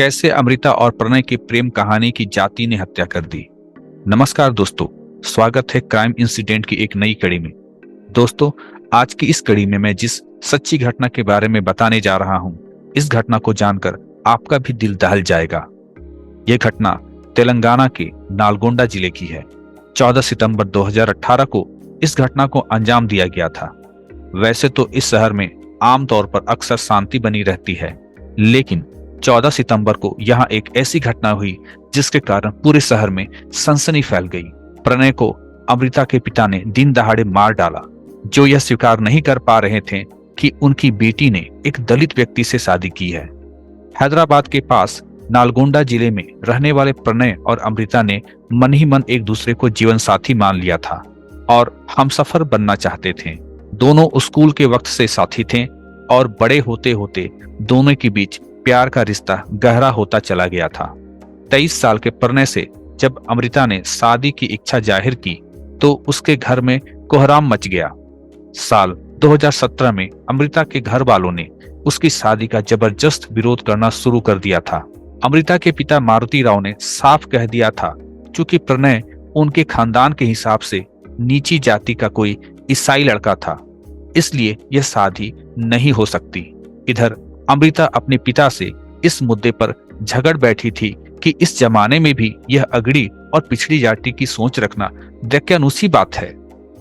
कैसे अमृता और प्रणय की प्रेम कहानी की जाति ने हत्या कर दी। नमस्कार दोस्तों, स्वागत है क्राइम इंसिडेंट की एक नई कड़ी में। दोस्तों, आज की इस कड़ी में मैं जिस सच्ची घटना के बारे में बताने जा रहा हूं, इस घटना को जानकर आपका भी दिल दहल जाएगा। यह घटना तेलंगाना के नालगोंडा जिले की है। 14 सितंबर 2018 को इस घटना को अंजाम दिया गया था। वैसे तो इस शहर में आमतौर पर अक्सर शांति बनी रहती है, लेकिन 14 सितंबर को यहाँ एक ऐसी घटना हुई जिसके कारण पूरे शहर में सनसनी फैल गई। प्रणय को अमृता के पिता ने दिन दहाड़े मार डाला, जो यह स्वीकार नहीं कर पा रहे थे कि उनकी बेटी ने एक दलित व्यक्ति से शादी की है। हैदराबाद के पास नालगोंडा जिले में रहने वाले प्रणय और अमृता ने मन ही मन एक दूसरे को जीवन साथी मान लिया था और हमसफर बनना चाहते थे। दोनों स्कूल के वक्त से साथी थे और बड़े होते होते दोनों के बीच प्यार का रिश्ता गहरा होता चला गया था। 23 साल के प्रणय से जब अमृता ने शादी की इच्छा जाहिर की तो उसके घर में कोहराम मच गया। साल 2017 में अमृता के घर वालों ने उसकी शादी का जबरदस्त विरोध करना शुरू कर दिया था। अमृता के पिता मारुति राव ने साफ कह दिया था, चूंकि प्रणय उनके खानदान के हिसाब से नीची जाति का कोई ईसाई लड़का था, इसलिए यह शादी नहीं हो सकती। इधर अमृता अपने पिता से इस मुद्दे पर झगड़ बैठी थी कि इस जमाने में भी यह अगड़ी और पिछड़ी जाति की सोच रखना दक्यानुसी बात है,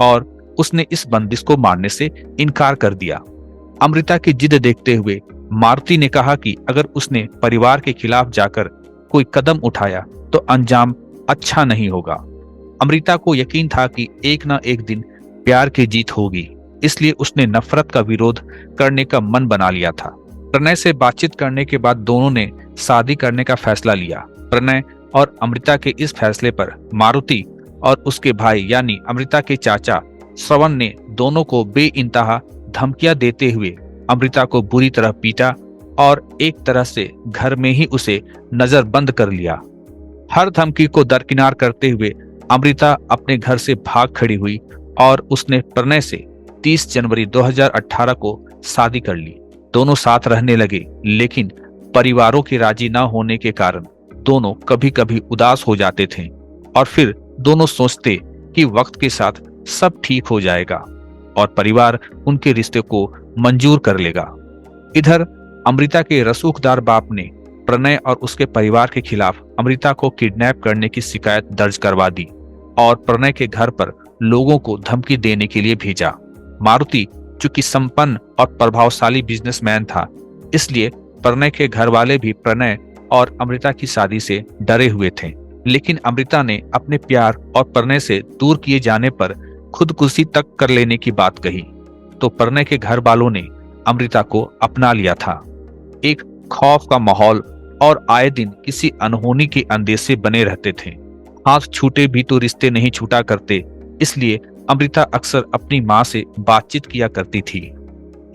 और उसने इस बंदिश को मानने से इनकार कर दिया। अमृता की जिद देखते हुए मारुति ने कहा कि अगर उसने परिवार के खिलाफ जाकर कोई कदम उठाया तो अंजाम अच्छा नहीं होगा। अमृता को यकीन था कि एक ना एक दिन प्यार की जीत होगी, इसलिए उसने नफरत का विरोध करने का मन बना लिया था। प्रणय से बातचीत करने के बाद दोनों ने शादी करने का फैसला लिया। प्रणय और अमृता के इस फैसले पर मारुति और उसके भाई यानी अमृता के चाचा श्रवण ने दोनों को बेइंतहा धमकियां देते हुए अमृता को बुरी तरह पीटा और एक तरह से घर में ही उसे नजरबंद कर लिया। हर धमकी को दरकिनार करते हुए अमृता अपने घर से भाग खड़ी हुई और उसने प्रणय से 30 जनवरी 2018 को शादी कर ली। दोनों साथ रहने लगे, लेकिन परिवारों के राजी न होने के कारण दोनों कभी कभी उदास हो जाते थे और फिर दोनों सोचते कि वक्त के साथ सब ठीक हो जाएगा और परिवार उनके रिश्ते को मंजूर कर लेगा। इधर अमृता के रसूखदार बाप ने प्रणय और उसके परिवार के खिलाफ अमृता को किडनैप करने की शिकायत दर्ज करवा दी और प्रणय के घर पर लोगों को धमकी देने के लिए भेजा। मारुति चूंकि संपन्न और प्रभावशाली बिजनेसमैन था, इसलिए प्रणय के घर वाले भी प्रणय और अमृता की शादी से डरे हुए थे। लेकिन अमृता ने अपने प्यार और प्रणय से दूर किए जाने पर खुदकुशी तक कर लेने की बात कही, तो प्रणय के घर वालों ने अमृता को अपना लिया था। एक खौफ का माहौल और आए दिन किसी अनहोनी के अंदेशे बने रहते थे। हाथ छूटे भी तो रिश्ते नहीं छूटा करते, इसलिए अमृता अक्सर अपनी माँ से बातचीत किया करती थी।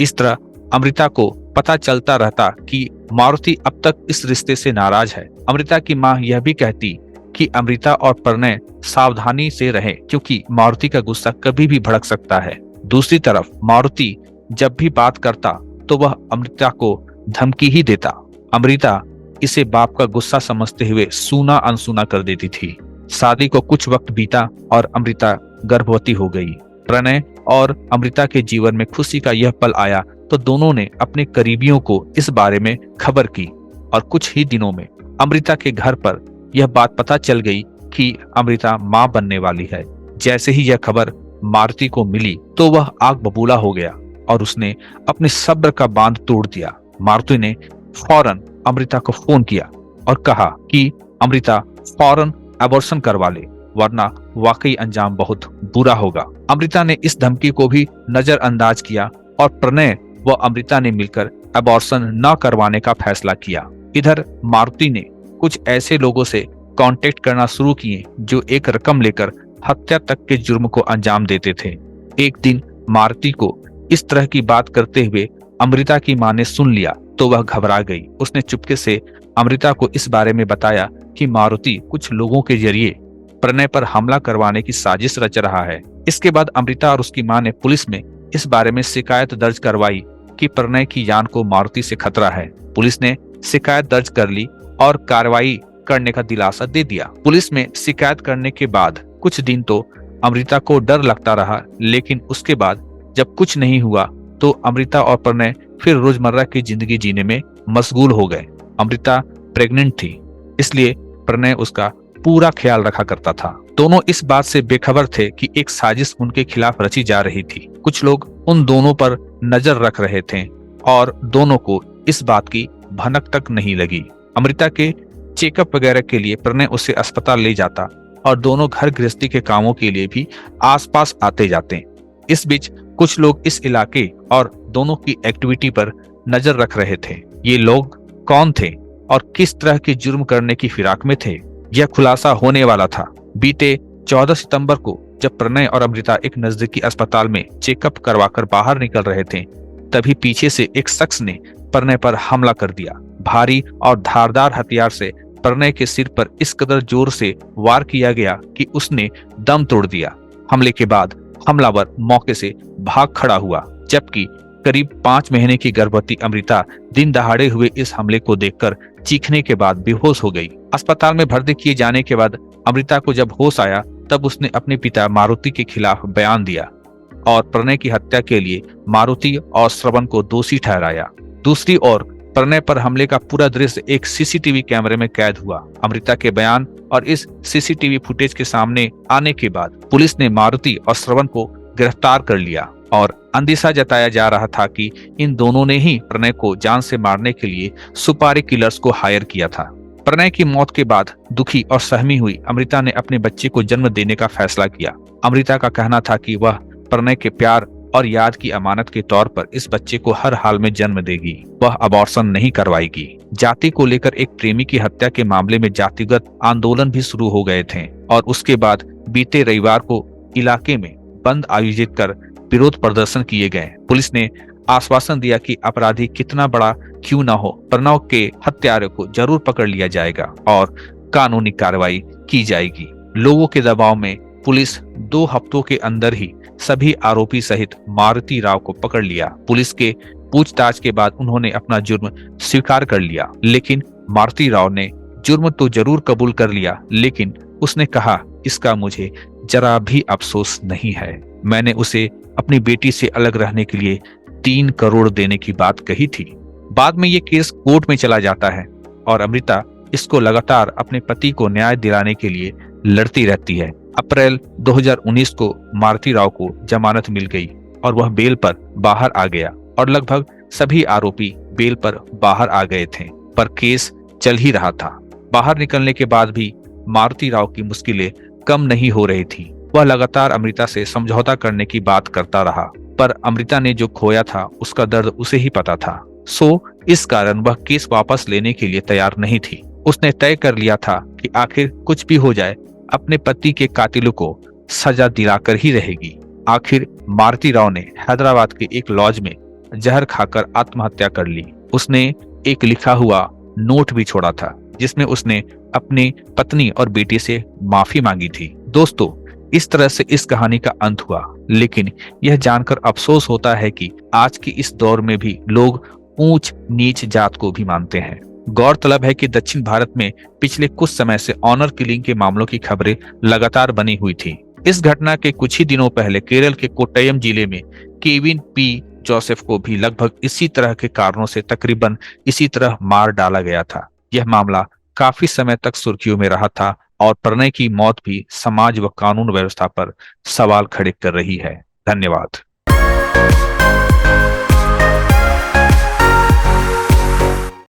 इस तरह अमृता को पता चलता रहता कि मारुति अब तक इस रिश्ते से नाराज है। अमृता की माँ यह भी कहती कि अमृता और प्रणय सावधानी से रहे, क्योंकि मारुति का गुस्सा कभी भी भड़क सकता है। दूसरी तरफ मारुति जब भी बात करता तो वह अमृता को धमकी ही देता। अमृता इसे बाप का गुस्सा समझते हुए सूना अनसुना कर देती थी। शादी को कुछ वक्त बीता और अमृता गर्भवती हो गई। प्रणय और अमृता के जीवन में खुशी का यह पल आया तो दोनों ने अपने करीबियों को इस बारे में खबर की और कुछ ही दिनों में अमृता के घर पर यह बात पता चल गई कि अमृता मां बनने वाली है। जैसे ही यह खबर मारुति को मिली तो वह आग बबूला हो गया और उसने अपने सब्र का बांध तोड़ दिया। मारुति ने फौरन अमृता को फोन किया और कहा कि अमृता फौरन अबॉर्शन करवा ले, वरना वाकई अंजाम बहुत बुरा होगा। अमृता ने इस धमकी को भी नजरअंदाज किया और प्रणय व अमृता ने मिलकर अबॉर्शन न करवाने का फैसला किया। इधर मारुति ने कुछ ऐसे लोगों से कांटेक्ट करना शुरू किए जो एक रकम लेकर हत्या तक के जुर्म को अंजाम देते थे। एक दिन मारुति को इस तरह की बात करते हुए अमृता की मां ने सुन लिया तो वह घबरा गई। उसने चुपके से अमृता को इस बारे में बताया कि मारुति कुछ लोगों के जरिए प्रणय पर हमला करवाने की साजिश रच रहा है। इसके बाद अमृता और उसकी मां ने पुलिस में इस बारे में शिकायत दर्ज करवाई कि प्रणय की जान को मारुति से खतरा है। पुलिस ने शिकायत दर्ज कर ली और कार्रवाई करने का दिलासा दे दिया। पुलिस में शिकायत करने के बाद कुछ दिन तो अमृता को डर लगता रहा, लेकिन उसके बाद जब कुछ नहीं हुआ तो अमृता और प्रणय फिर रोजमर्रा की जिंदगी जीने में मशगूल हो गए। अमृता प्रेग्नेंट थी, इसलिए प्रणय उसका पूरा ख्याल रखा करता था। दोनों इस बात से बेखबर थे कि एक साजिश उनके खिलाफ रची जा रही थी। कुछ लोग उन दोनों पर नजर रख रहे थे और दोनों को इस बात की भनक तक नहीं लगी। अमृता के चेकअप वगैरह के लिए प्रणय उसे अस्पताल ले जाता और दोनों घर गृहस्थी के कामों के लिए भी आसपास आते जाते। इस बीच कुछ लोग इस इलाके और दोनों की एक्टिविटी पर नजर रख रहे थे। ये लोग कौन थे और किस तरह के जुर्म करने की फिराक में थे, यह खुलासा होने वाला था। बीते 14 सितंबर को जब प्रणय और अमृता एक नजदीकी अस्पताल में चेकअप करवाकर बाहर निकल रहे थे, तभी पीछे से एक शख्स ने प्रणय पर हमला कर दिया। भारी और धारदार हथियार से प्रणय के सिर पर इस कदर जोर से वार किया गया कि उसने दम तोड़ दिया। हमले के बाद हमलावर मौके से भाग खड़ा हुआ, जबकि करीब 5 महीने की गर्भवती अमृता दिन दहाड़े हुए इस हमले को देखकर चीखने के बाद बेहोश हो गई। अस्पताल में भर्ती किए जाने के बाद अमृता को जब होश आया तब उसने अपने पिता मारुति के खिलाफ बयान दिया और प्रणय की हत्या के लिए मारुति और श्रवण को दोषी ठहराया। दूसरी ओर प्रणय पर हमले का पूरा दृश्य एक सीसीटीवी कैमरे में कैद हुआ। अमृता के बयान और इस सीसीटीवी फुटेज के सामने आने के बाद पुलिस ने मारुति और श्रवण को गिरफ्तार कर लिया और अंदेशा जताया जा रहा था कि इन दोनों ने ही प्रणय को जान से मारने के लिए सुपारी किलर्स को हायर किया था। प्रणय की मौत के बाद दुखी और सहमी हुई अमृता ने अपने बच्चे को जन्म देने का फैसला किया। अमृता का कहना था कि वह प्रणय के प्यार और याद की अमानत के तौर पर इस बच्चे को हर हाल में जन्म देगी, वह अबॉर्शन नहीं करवाएगी। जाति को लेकर एक प्रेमी की हत्या के मामले में जातिगत आंदोलन भी शुरू हो गए थे और उसके बाद बीते रविवार को इलाके में बंद आयोजित कर विरोध प्रदर्शन किए गए। पुलिस ने आश्वासन दिया कि अपराधी कितना बड़ा क्यों न हो, प्रणव के हत्यारे को जरूर पकड़ लिया जाएगा और कानूनी कार्रवाई की जाएगी। लोगों के दबाव में पुलिस 2 हफ्तों के अंदर ही सभी आरोपी सहित मारुति राव को पकड़ लिया। पुलिस के पूछताछ के बाद उन्होंने अपना जुर्म स्वीकार कर लिया, लेकिन मारुति राव ने जुर्म तो जरूर कबूल कर लिया, लेकिन उसने कहा, इसका मुझे जरा भी अफसोस नहीं है। मैंने उसे अपनी बेटी से अलग रहने के लिए 3 करोड़ देने की बात कही थी। बाद में ये केस कोर्ट में चला जाता है और अमृता इसको लगातार अपने पति को न्याय दिलाने के लिए लड़ती रहती है। अप्रैल 2019 को मारुति राव को जमानत मिल गई और वह बेल पर बाहर आ गया और लगभग सभी आरोपी बेल पर बाहर आ गए थे, पर केस चल ही रहा था। बाहर निकलने के बाद भी मारुति राव की मुश्किलें कम नहीं हो रही थी। वह लगातार अमृता से समझौता करने की बात करता रहा, पर अमृता ने जो खोया था उसका दर्द उसे ही पता था। इस कारण वह केस वापस लेने के लिए तैयार नहीं थी। उसने तय कर लिया था कि आखिर कुछ भी हो जाए अपने पति के कातिलों को सजा दिलाकर ही रहेगी। आखिर मारुति राव ने हैदराबाद के एक लॉज में जहर खाकर आत्महत्या कर ली। उसने एक लिखा हुआ नोट भी छोड़ा था जिसमें उसने अपनी पत्नी और बेटी से माफी मांगी थी। दोस्तों, इस तरह से इस कहानी का अंत हुआ, लेकिन यह जानकर अफसोस होता है कि आज की इस दौर में भी लोग ऊंच नीच जात को भी मानते हैं। गौरतलब है कि दक्षिण भारत में पिछले कुछ समय से ऑनर किलिंग के मामलों की खबरें लगातार बनी हुई थी। इस घटना के कुछ ही दिनों पहले केरल के कोट्टयम जिले में केविन पी जोसेफ को भी लगभग इसी तरह के कारणों से तकरीबन इसी तरह मार डाला गया था। यह मामला काफी समय तक सुर्खियों में रहा था और प्रणय की मौत भी समाज व कानून व्यवस्था पर सवाल खड़े कर रही है। धन्यवाद।